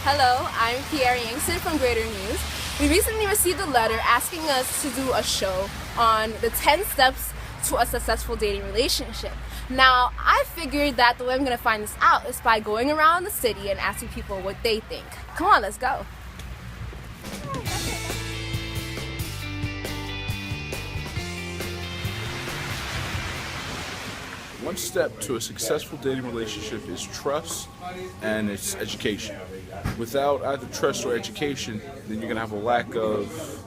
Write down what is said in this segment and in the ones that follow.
Hello, I'm Kiara Yangson from Greater News. We recently received a letter asking us to do a show on the 10 steps to a successful dating relationship. Now, I figured that the way I'm going to find this out is by going around the city and asking people what they think. Come on, let's go. One step to a successful dating relationship is trust and it's education. Without either trust or education, then you're going to have a lack of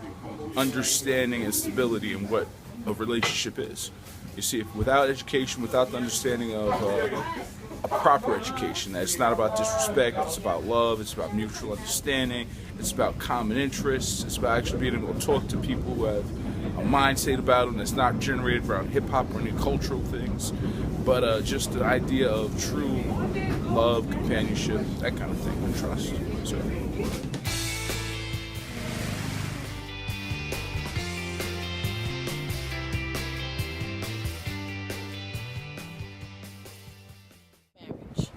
understanding and stability in what a relationship is. You see, without education, without the understanding of a proper education, that it's not about disrespect, it's about love, it's about mutual understanding, it's about common interests, it's about actually being able to talk to people who have a mindset about them that's not generated around hip-hop or any cultural things, but just the idea of true love, companionship, that kind of thing, and trust. So.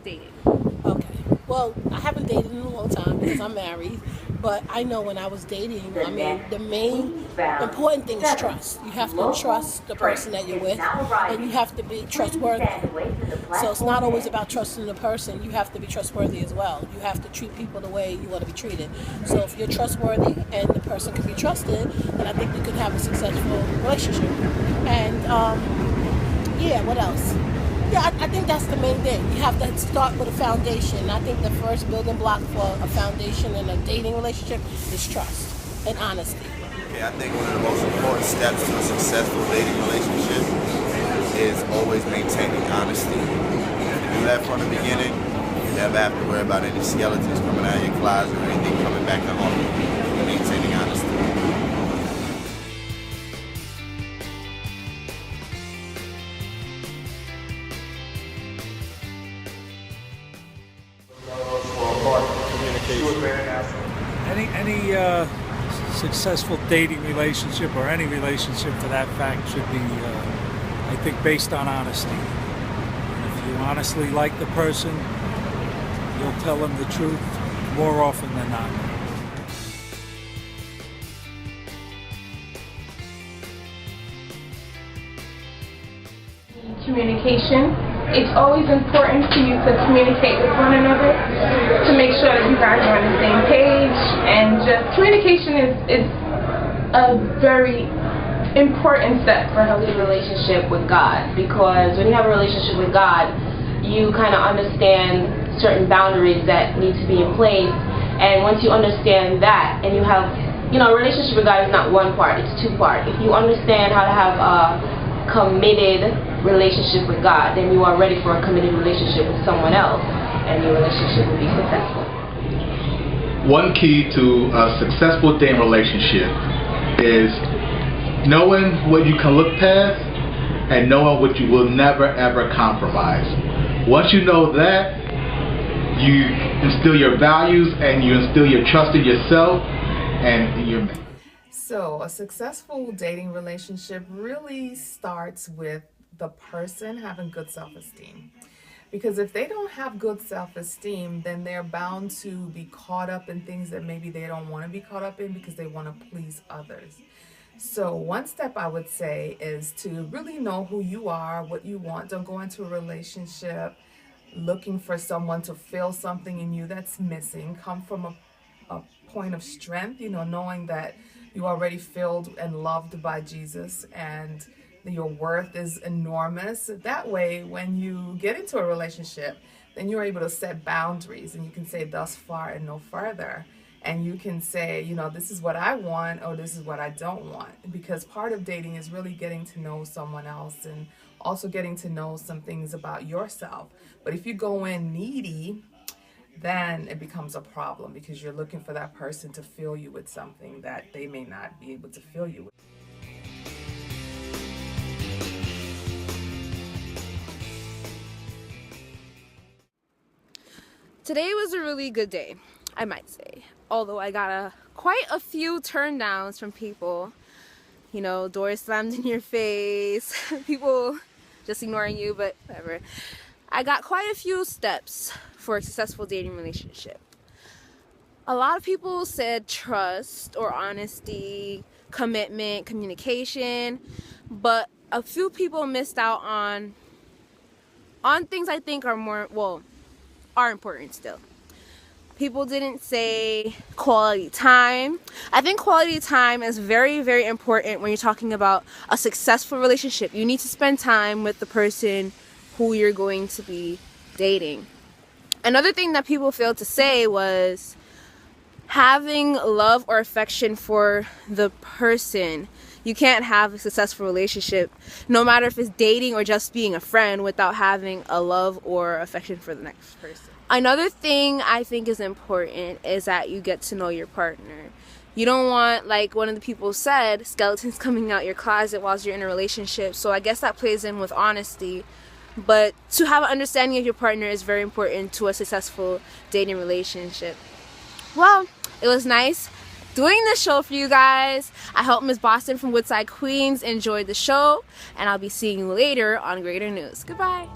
Dating. Okay. Well, I haven't dated in a long time because I'm married. But I know when I was dating, the main important thing is trust. You have to trust the person that you're with, and you have to be trustworthy. So it's not always about trusting the person. You have to be trustworthy as well. You have to treat people the way you want to be treated. So if you're trustworthy and the person can be trusted, then I think you can have a successful relationship. And what else? Yeah, I think that's the main thing. You have to start with a foundation. I think the first building block for a foundation in a dating relationship is trust and honesty. Yeah, I think one of the most important steps to a successful dating relationship is always maintaining honesty. If you do that from the beginning, you never have to worry about any skeletons coming out of your closet or anything coming back to haunt you. Maintaining honesty. Any successful dating relationship or any relationship for that fact should be, I think, based on honesty. And if you honestly like the person, you'll tell them the truth more often than not. Communication. It's always important for you to communicate with one another to make sure that you guys are on the same page, and just communication is a very important step for a healthy relationship with God, because when you have a relationship with God, you kind of understand certain boundaries that need to be in place, and once you understand that and you have, a relationship with God is not one part, it's two part. If you understand how to have a committed relationship with God, then you are ready for a committed relationship with someone else, and your relationship will be successful. One key to a successful dating relationship is knowing what you can look past and knowing what you will never ever compromise. Once you know that, you instill your values and you instill your trust in yourself and in your mate. So a successful dating relationship really starts with the person having good self-esteem. Because if they don't have good self-esteem, then they're bound to be caught up in things that maybe they don't want to be caught up in because they want to please others. So one step I would say is to really know who you are, what you want. Don't go into a relationship looking for someone to fill something in you that's missing. Come from a point of strength, knowing that you're already filled and loved by Jesus and your worth is enormous. That way, when you get into a relationship, then you're able to set boundaries and you can say thus far and no further. And you can say, this is what I want or this is what I don't want. Because part of dating is really getting to know someone else and also getting to know some things about yourself. But if you go in needy, then it becomes a problem because you're looking for that person to fill you with something that they may not be able to fill you with. Today was a really good day, I might say. Although I got quite a few turn downs from people. Doors slammed in your face, people just ignoring you, but whatever. I got quite a few steps for a successful dating relationship. A lot of people said trust or honesty, commitment, communication, but a few people missed out on things I think are important still. People didn't say quality time. I think quality time is very, very important when you're talking about a successful relationship. You need to spend time with the person who you're going to be dating. Another thing that people failed to say was having love or affection for the person. You can't have a successful relationship, no matter if it's dating or just being a friend, without having a love or affection for the next person. Another thing I think is important is that you get to know your partner. You don't want, like one of the people said, skeletons coming out your closet whilst you're in a relationship. So I guess that plays in with honesty. But to have an understanding of your partner is very important to a successful dating relationship. Well, it was nice doing this show for you guys. I hope Miss Boston from Woodside, Queens enjoyed the show. And I'll be seeing you later on Greater News. Goodbye.